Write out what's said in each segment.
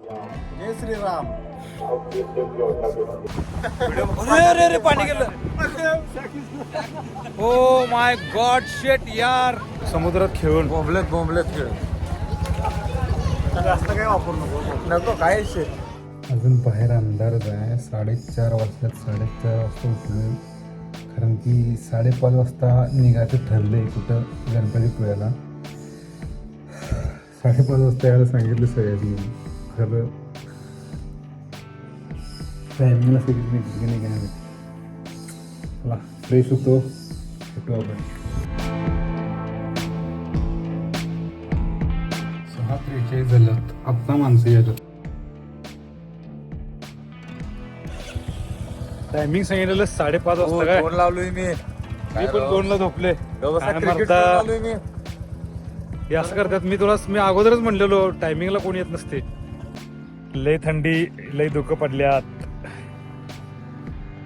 जय श्रीराम. अरे पाणी गेलं. ओ माय गॉड शेट यार. समुद्रात खेळून बोंबलेत खेळ. जास्त काही वापरू नको काय शेट. अजून बाहेर अंधारच आहे. 4:30 वाजता 4:30 वाजता उठलोय, कारण की 5:30 वाजता निघायचं ठरलं आहे कुठं गणपतीपुळ्याला. 5:30 वाजता यायला सांगितलं सगळ्यांनी. खरं टायमिंगला सगळी नाही काय. चला फ्रेश होतो, भेटू आपण. 6:43 झालं. आत्ता माणसं येतात. टायमिंग सांगितलेलं 5:30 वाजता. काय फोन लावलोय मी पण 2ला झोपले. काय म्हणता? लावलोय मी. हे असं करतात. मी अगोदरच म्हणलेलो टायमिंगला कोणी येत नसते. लय थंडी, लय धुकं पडल्यात.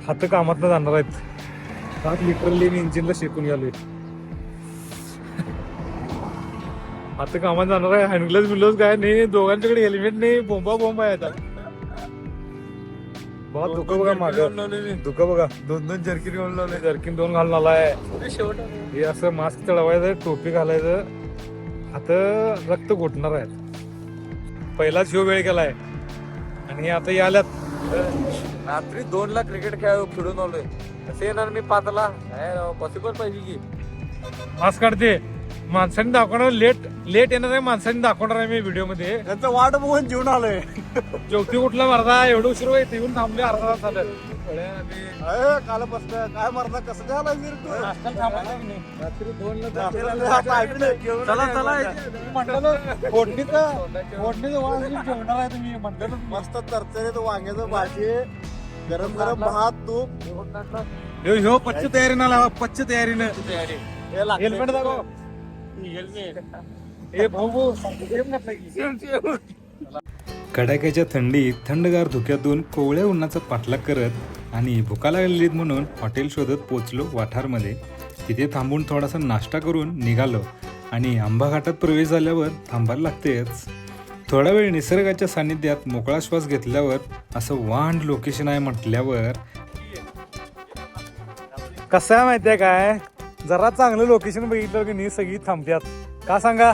हात कामात जाणार आहेत. हात लिटरली मी इंजिनला शेकून गेलोय. हात कामात जाणार आहे. हँडग्लोव्स बिल्लोज काय नाही, दोघांच्याकडे हेल्मेट नाही. बोंबा आहे आता. बहुत धुकं बघा मागं. धुकं बघा. 2 जर्किन घेऊन लावले. जर्किन 2 घालून आलाय. हे असं मास्क चढवायचं, टोपी घालायचं. हात रक्त घोटणार आहेत. पहिलाच ह्यो वेळ केलाय आणि आता याल्यात. रात्री 2ला क्रिकेट खेळून आलोय. कसे येणार मी 5ला? पॉसिबल पाहिजे की. मास्क काढते. माणसांनी दाखवणार लेट येणार आहे. माणसांनी दाखवणार आहे मी व्हिडिओ मध्ये. त्यांचं वाट बघून जेवून आलोय. जेवती कुठला मरदा एवढं उशीर येते येऊन थांबले. अर्धा तास झालं. काल बसलं काय मरता कसं झाला रात्री 2ला फोडणीचं वाण जेवणार आहे तुम्ही म्हटलं. मस्त तरतरीत वांग्याचं भाजी, गरम गरम भात, तूप. ह्यो पच्च तयारीनं लावा. पच्च तयारीनं. हेल्मेट दाखव. हे भाऊ कडाक्याच्या थंडीत थंडगार धुक्यातून कोवळ्या उन्हाचा पाठलाग करत आणि भुका लागलेलीत म्हणून हॉटेल शोधत पोचलो वाठारमध्ये. तिथे थांबून थोडासा नाश्ता करून निघालो आणि आंबा घाटात प्रवेश झाल्यावर थांबायला लागतेच. थोडा वेळ निसर्गाच्या सानिध्यात मोकळा श्वास घेतल्यावर असं वांड लोकेशन आहे म्हटल्यावर कसं आहे माहितीये काय, जरा चांगलं लोकेशन बघितलं की नाही सगळी थांबत्यात. का सांगा,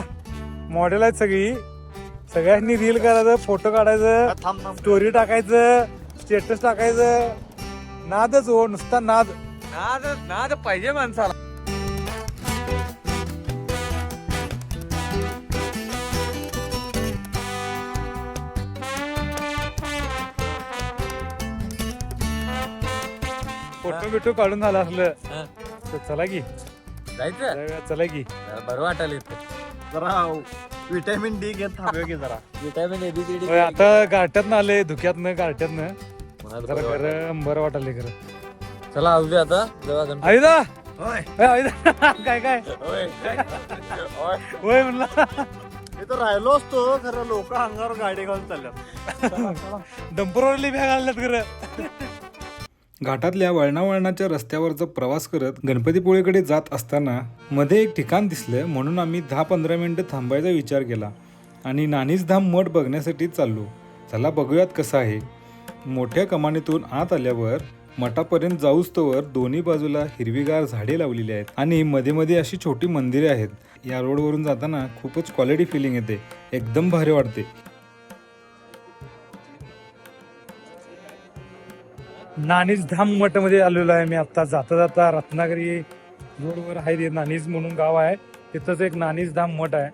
मॉडेल आहेत सगळी. सगळ्यांनी रील करायचं, फोटो काढायचं, स्टोरी टाकायचं, स्टेटस टाकायचं. नादच हो, नुसता नाद. नाद पाहिजे माणसाला. फोटो बिटो काढून झालं असलं तर चला की जायचं जाऊया, चला की. बरं वाटायला जरा विटॅमिन डी घेत थांबूया की जरा. विटॅमिन एबीसीडी होय, आता गारट्यातनं आले, धुक्यातनं गारट्यातनं जरा गरम बरं वाटायला खरं. चला आवडूया आता जेव्हा आईदा होय आईदा काय काय होय होय म्हणला. मी तर राहिलो असतो, खरं लोक अंगावर गाडी घालून चालल्यात. डंपरवरली बॅग आणल्यात खरं. घाटातल्या वळणावळणाच्या रस्त्यावरचा प्रवास करत गणपतीपुळेकडे जात असताना मध्ये एक ठिकाण दिसलं, म्हणून आम्ही 10-15 मिनिटं थांबायचा विचार केला आणि नानीसधाम मठ बघण्यासाठी चाललो. चला बघूयात कसं आहे. मोठ्या कमानीतून आत आल्यावर मठापर्यंत जाऊस्तोवर दोन्ही बाजूला हिरवीगार झाडे लावलेली आहेत आणि मध्ये मध्ये अशी छोटी मंदिरे आहेत. या रोडवरून जाताना खूपच क्वालिटी फिलिंग येते, एकदम भारी वाटते. नानीज धाम मठ मध्ये आलेलो आहे मी आता. जाता जाता रत्नागिरी रोडवर आहे ते नानीज म्हणून गाव आहे, तिथंच एक नानीज धाम मठ आहे.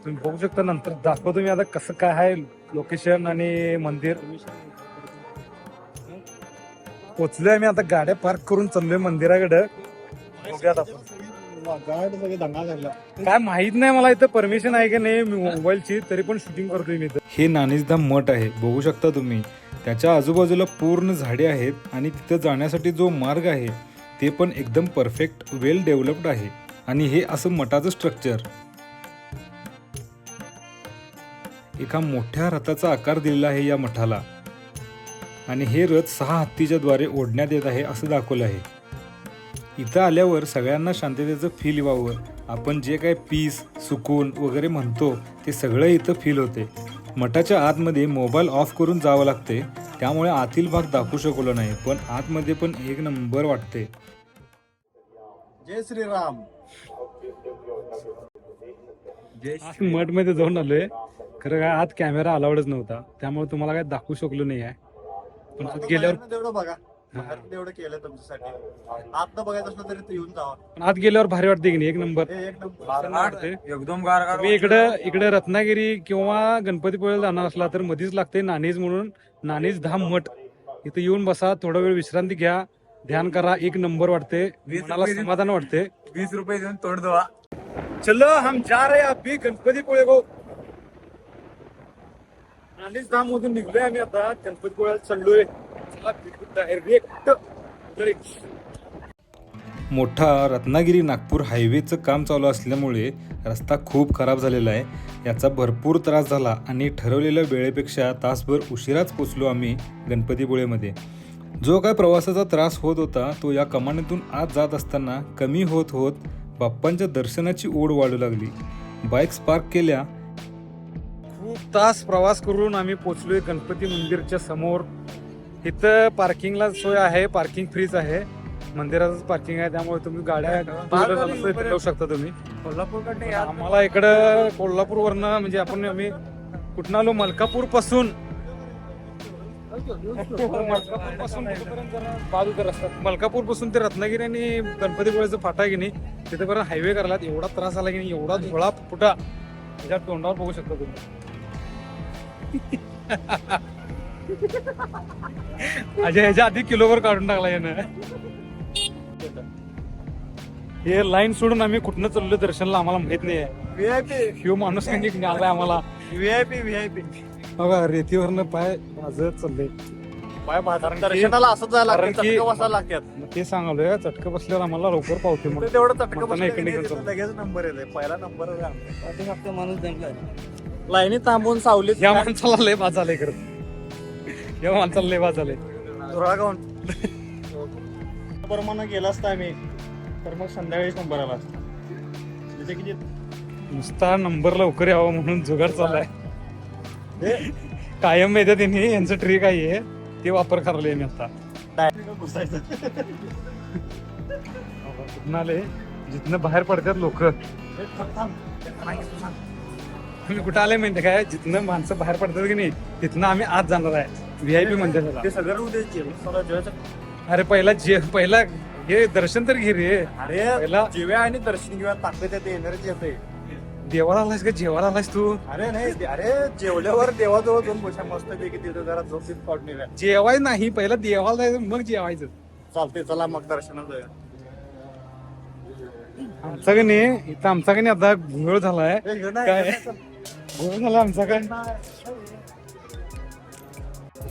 तुम्ही बघू शकता, नंतर दाखवतो मी आता कसं काय आहे लोकेशन आणि मंदिर. पोचलोय मी आता, गाड्या पार्क करून चाललोय मंदिराकडे. बघूयात आपण. काय माहित नाही मला, इथं परमिशन आहे की नाही मोबाईलची, तरी पण शूटिंग करतोय मी इथं. हे नानीसधाम मठ आहे, बघू शकता तुम्ही. त्याच्या आजूबाजूला पूर्ण झाडे आहेत आणि तिथं जाण्यासाठी जो मार्ग आहे ते पण एकदम परफेक्ट, वेल डेव्हलप्ड आहे. आणि हे असं मठाचं स्ट्रक्चर. एका मोठ्या रथाचा आकार दिलेला आहे या मठाला आणि हे रथ 6 हत्तीच्या द्वारे ओढण्यात येत आहे असं दाखवलं आहे. इथं आल्यावर सगळ्यांना शांततेचं फील व्हावं, आपण जे काय पीस, सुकून वगैरे म्हणतो ते सगळं इथं फील होते. मठाच्या आतमध्ये मोबाईल ऑफ करून जावं लागते, त्यामुळे आतील भाग दाखवू शकलो नाही, पण आतमध्ये पण एक नंबर वाटते. जय श्रीराम. मठ मध्ये जाऊन आलोय, खरं काय आत कॅमेरा अलाउडच नव्हता, त्यामुळे तुम्हाला काय दाखवू शकलो नाही आहे. पण आत गेल्यावर तेवढं बघा, तेवढं केलं तुमच्यासाठी. आत बघायचं असलं तरी तू येऊन जावा. पण आत गेल्यावर भारी वाटते की नाही, एक नंबर एक नंबर वाटते. एकदम गार मी इकडे रत्नागिरी किंवा गणपतीपुळेला जाणार असला तर मध्येच लागते नाणीज म्हणून, नाणीज धाम मठ. इथे येऊन बसा, थोडा वेळ विश्रांती घ्या, ध्यान करा, एक नंबर वाटते, मनाला समाधान वाटते. 20 रुपये देऊन तोड दवा. चलो हम जा रहे हैं अभी गणपतीपुळे को. नाणीज धाम मधून निघलोय आम्ही आता, गणपतीपुळ्याला चाललोय. डायरेक्ट मोठा रत्नागिरी नागपूर हायवेचं काम चालू असल्यामुळे रस्ता खूप खराब झालेला आहे. याचा भरपूर त्रास झाला आणि ठरवलेल्या वेळेपेक्षा तासभर उशिराच पोचलो आम्ही गणपतीपुळेमध्ये. जो काय प्रवासाचा त्रास होत होता तो या कमानीतून आत जात असताना कमी होत होत बाप्पांच्या दर्शनाची ओढ वाढू लागली. बाईक्स पार्क केल्या. खूप तास प्रवास करून आम्ही पोहोचलोय गणपती मंदिरच्या समोर. इथं पार्किंगला सोय आहे, पार्किंग फ्रीच आहे, मंदिराचंच पार्किंग आहे, त्यामुळे तुम्ही गाड्या ठेवू शकता तुम्ही. कोल्हापूरकडे आम्हाला इकडं कोल्हापूरवरनं म्हणजे आम्ही कुठं आलो, मलकापूर पासून मलकापूर पासून ते रत्नागिरी आणि गणपतीपुळेचं फाटा की नाही तिथेपर्यंत हायवे करायला एवढा त्रास झाला की नाही, एवढा धोळा फुटा त्याच्या तोंडावर बघू शकता तुम्ही. अजय ह्याच्या आधी किलोवर काढून टाकला यानं. हे लाईन सोडून आम्ही कुठनं चाललो दर्शनला आम्हाला माहित नाही. व्हीआयपी ह्यो माणूस काही निघालाय आम्हाला. व्हीआयपी बघा रेतीवरनं पाय भाजत चालले. पाय बाजार दर्शनाला असं जायला कारण की- वाजता लागतात. ते सांगालोय, चटकं बसल्यावर आम्हाला लवकर पावते मग. तेवढं चटकं म्हणताना इकडे बसलं इकडे की लगेच नंबर येते. पहिला नंबर लाईनी थांबून सावलीत या माणसाला लय बाद झालंय खरं, या माणसाला लय बाद झालंय. धुळागावून प्रमाणे गेला असता आम्ही तर मग संध्याकाळीच नंबर आला असता. तिथे किती नुसता नंबर लवकर यावा म्हणून जुगाड चाललाय. कायम येते त्यांनी, यांचं ट्रिक आहे ते वापर करायला मी आता. डायरेक्ट घुसायचं. कुठं आले, जिथनं बाहेर पडतात लोक. तुम्ही कुठं आले माहिती काय, जिथनं माणसं बाहेर पडतात की नाही तिथनं आम्ही आत जाणार आहे. व्हीआयपी म्हणते त्याला. ते सगळं उद्या अरे पहिला हे दर्शन तर घे रे. अरे पहिला जेव्या आणि दर्शन घेऊया ताकद येते, एनर्जी येते. देवाला आलास का जेवायला आलास तू? अरे नाही, अरे जेवल्यावर देवाजवळ दोन बशा मस्त पैकी तिथं जरा झोप काढून येऊया. जेवाय नाही, पहिला देवाला जायचं मग जेवायचं. चालते, चला मग दर्शनाला जाऊया. आमचा का नाही इथं, आमचा का नाही आता घोळ झालाय. काय घोळ झाला आमचा काय?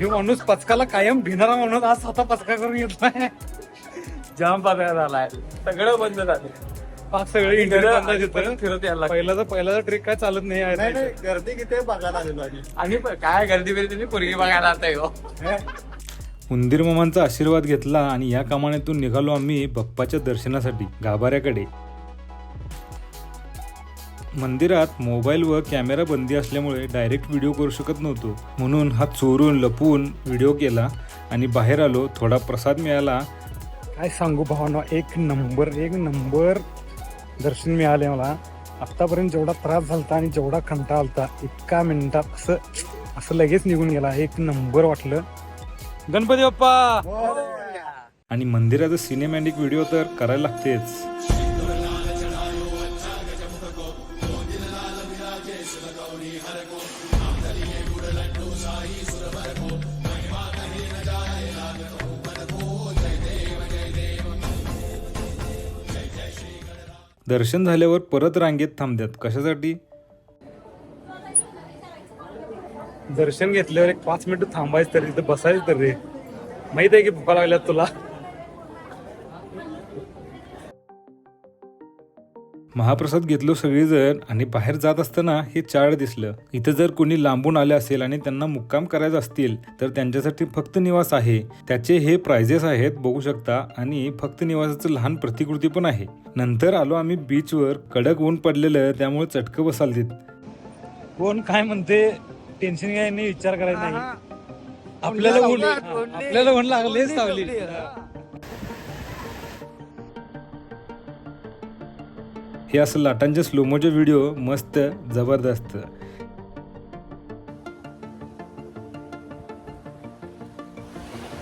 हे माणूस पचकाला कायम भिणारा म्हणून आज स्वतः पचका करून येतोय. जाम पातळ झालाय, सगळं बंद झालं. पाच सगळे इंटरव्ह्यू फिरत यायला पहिला ट्रिक काय चालत नाही नाही आहे. नाही, गर्दी किती आहे बघायला आलेलो आधी. आणि काय गर्दी बिर्दी तुम्ही पोरगी बघायला आता हो. उंदीर मामांचा आशीर्वाद घेतला आणि या कमानीतून निघालो आम्ही बाप्पाच्या दर्शनासाठी गाभाऱ्याकडे. मंदिरात मोबाईल व कॅमेरा बंदी असल्यामुळे डायरेक्ट व्हिडिओ करू शकत नव्हतो, म्हणून हा चोरून लपून व्हिडिओ केला आणि बाहेर आलो. थोडा प्रसाद मिळाला. काय सांगू भावांनो, एक नंबर दर्शन मिळाले मला. आतापर्यंत जेवढा त्रास झालता आणि जेवढा कंटाळा आलता, एका मिनिटात असं लगेच निघून गेला. एक नंबर वाटलं. गणपती बाप्पा. आणि मंदिराचा सिनेमॅटिक व्हिडिओ तर करायला लागतेच. दर्शन झाल्यावर परत रांगेत थांबतात. कशासाठी? दर्शन घेतल्यावर एक 5 मिनिटं थांबायचं तरी, तिथं बसायचं तर रे. माहित आहे की भुका लागल्यात तुला. महाप्रसाद घेतलो सगळेजण आणि बाहेर जात असताना हे चार्ट दिसलं. इथं जर कोणी लांबून आले असेल आणि त्यांना मुक्काम करायचा असतील तर त्यांच्यासाठी फक्त निवास आहे. त्याचे हे प्राइजेस आहेत बघू शकता आणि फक्त निवासाचं लहान प्रतिकृती पण आहे. नंतर आलो आम्ही बीचवर. कडक ऊन पडलेलं त्यामुळे चटकं बसालतीत. कोण काय म्हणते टेन्शन घ्यायला नाही, विचार करायचा नाही. आपल्याला ऊन लागलेच सावली. हे असं लाटांचे स्लोमोचे व्हिडिओ मस्त जबरदस्त.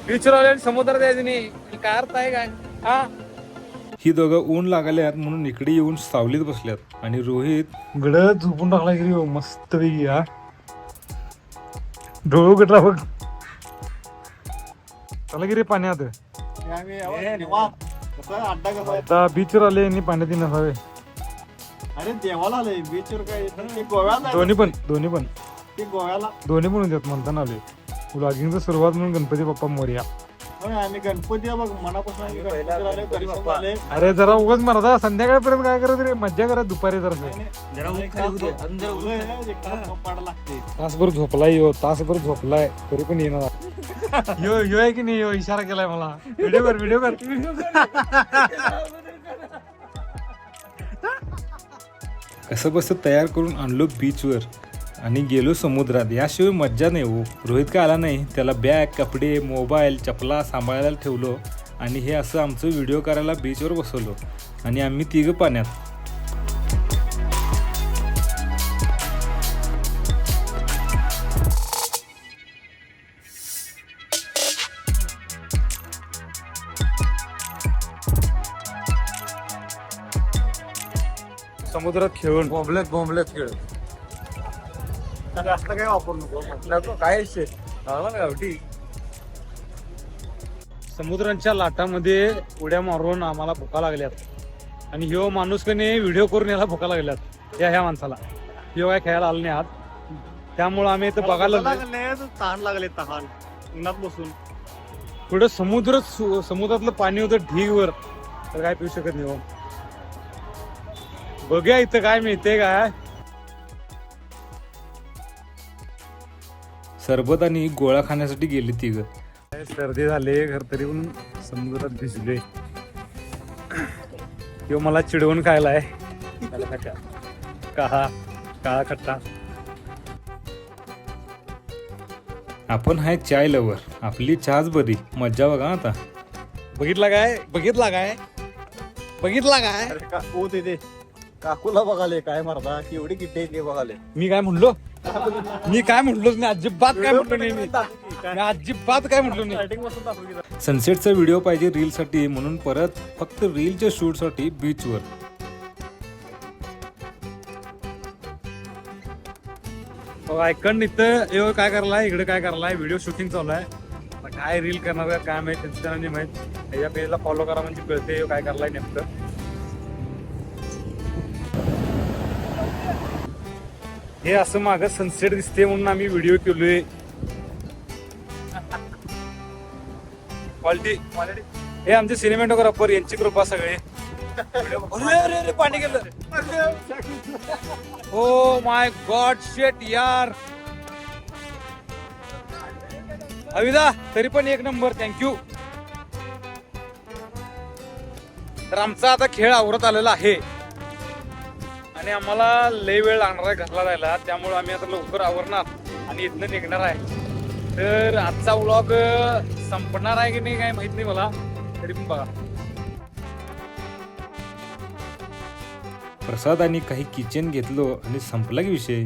बीचवर आले समुद्रात यायचं नाही, काय अर्थ आहे काय? हा, ही दोघं ऊन लागल्यात म्हणून इकडे येऊन सावलीत बसल्यात आणि रोहित गड झोपून टाकला गिरी मस्त पैकी. हा, डोळं कटला बघ. चला गिरी पाण्यात. अड्डा कसा आहे? आता बीचवर आले आणि पाण्यात नसावे. अरे देवाला आलंय बीचवर काय ते गोव्याला दोन्ही पण ते गोव्याला दोन्ही पण देत म्हणताना आले. ब्लॉगिंगचं सुरुवात म्हणून गणपती बाप्पा मोरया. होय, आम्ही गणपती बघ मनापासून आम्ही गणपतीला आलोय, दर्शन झालंय. अरे जरा उगाच मरदा संध्याकाळपर्यंत काय करत रे, मज्जा करा दुपारी जरा. पाड लागते. तासभर झोपलाय यो, तासभर झोपलाय तरी पण येणार. यो आहे की नाही, यो इशारा केलाय मला. व्हिडिओ कर. कसं बस तयार करून आणलो बीचवर आणि गेलो समुद्रात. याशिवाय मज्जा नाही हो. रोहित काय आला नाही, त्याला बॅग, कपडे, मोबाईल, चपला सांभाळायला ठेवलो आणि हे असं आमचं व्हिडिओ करायला बीचवर बसवलो आणि आम्ही तिघं पाण्यात. समुद्रात खेळून बोंबलेत खेळ जास्त काय वापरू नको. नको काय शे गावठी. समुद्रांच्या लाटामध्ये उड्या मारून आम्हाला भुका लागल्यात आणि ह्यो माणूस कने व्हिडिओ करून याला भुका लागल्यात. ह्या माणसाला ह्यो काय खेळायला आलं नाही आत, त्यामुळं आम्ही इथं बघायला लागलो. तहान लागले तहान उन्हात बसून. पुढे समुद्रातलं पाणी होतं ढीगवर, तर काय पिऊ शकत नाही हो. बघूया इथं काय मिळते काय. सरबत आणि गोळा खाण्यासाठी गेली तिघं. सर्दी झाले घर तरी पण समुद्रात भिजले. किंवा मला चिडवून खायलाय काळा खट्टा. आपण हाय चाय लवर, आपली चहाच बरी. मज्जा बघा आता. बघितला काय. अरे काकू तिथे काकूला बघाले काय मरदा की एवढी किट्टे ते बघाले. मी काय म्हणलोच नाही. अजिबात काय म्हटलो नाही मी अजिबात काय म्हटलो नाही. स्टार्टिंग पासून दाखवू की सनसेटचा व्हिडिओ पाहिजे रीलसाठी म्हणून परत फक्त रीलच्या शूटसाठी बीचवर. ऐकण इथं काय करलाय, इकडे काय करलाय, व्हिडिओ शूटिंग चालू आहे. काय रील करणार आहे काय माहित, त्यांचं नाही माहित. या पेजला फॉलो करा म्हणजे कळते काय करलाय नेमकं. हे असं मागं सनसेट दिसते म्हणून आम्ही व्हिडिओ केलोय. क्वालिटी हे आमचे सिनेमॅटोग्राफर यांची कृपा सगळे. अरे पाणी गेलं. ओ माय गॉड शेट यार. अविदा तरी पण एक नंबर, थँक्यू. तर आमचा आता खेळ आवरत आलेला आहे आणि आम्हाला लय वेळ लागणार आहे घरला जायला, त्यामुळे आम्ही आता लवकर आवरणार आणि इथनं निघणार आहे. तर आजचा व्लॉग संपणार आहे की नाही काय माहित नाही मला, तरी पण बघा. प्रसाद आणि काही किचन घेतलो आणि संपला की विषय.